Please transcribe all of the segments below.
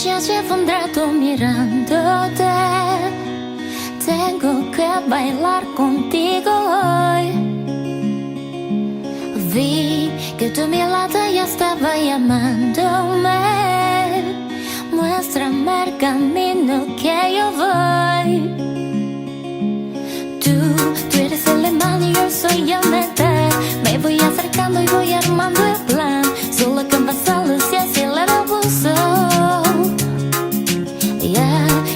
ya llevo un rato mirándote. Tengo que bailar contigo hoy. Vi que tu mirada ya estaba llamándome. Muéstrame el camino que yo voy. Tú eres el imán y yo soy el metal. Me voy acercando y voy armando el plan. Solo con pasarlo si así le abuso.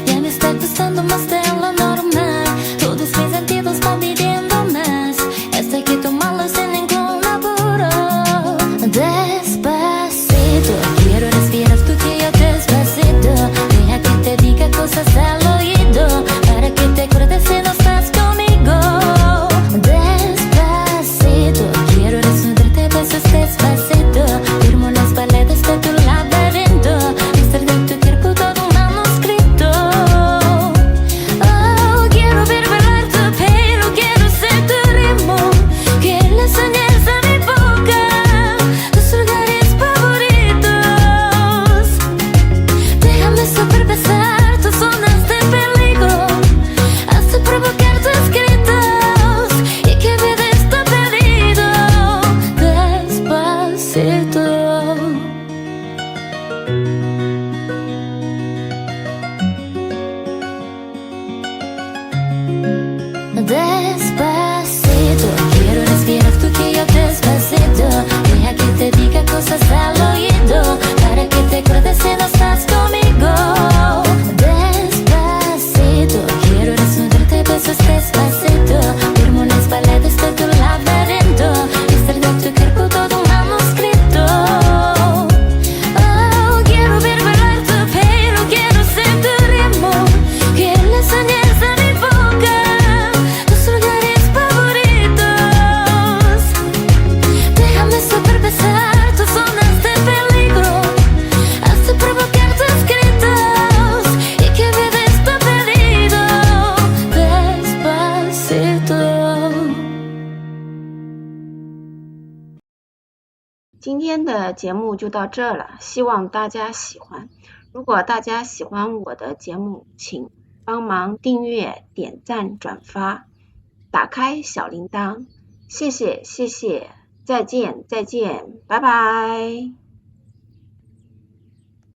Ya me está gustando más de lo normal. Todos mis sentidos van pidiendo más. Esto hay que tomarlo sin ningún apuro. Despacito, quiero respirar tu cuello despacito. Deja que te diga cosas al oído, para que te acuerdes si no estás conmigo. Despacito, quiero desnudarte besos despacito. Firmo las paredes de tu laberinto. Extraer de tu cuerpo todo un manuscrito. Oh, quiero ver bailar tu pelo, quiero ser tu ritmo. Que le enseñes a mi boca tus lugares favoritos. Déjame supervisar tus zonas de peligro, hasta provocar tus gritos y que mi vida está perdido. Despacito. Despacito, quiero respirar tu cuello despacito. Deja que te diga cosas al oído, para que te acuerdes si no estás conmigo. Despacito, quiero desnudarte besos despacito. Firmo las paredes de tu laberinto. Extraer de tu cuerpo todo un manuscrito. Oh, quiero ver bailar tu pelo, quiero ser tu ritmo. Que le enseñes a mi boca tus lugares favoritos. Déjame supervisar tus zonas de peligro, hasta provocar tus gritos y que mi vida está perdido. Despacito. 今天的节目就到这了，希望大家喜欢。如果大家喜欢我的节目，请帮忙订阅、点赞、转发，打开小铃铛，谢谢，再见，拜拜。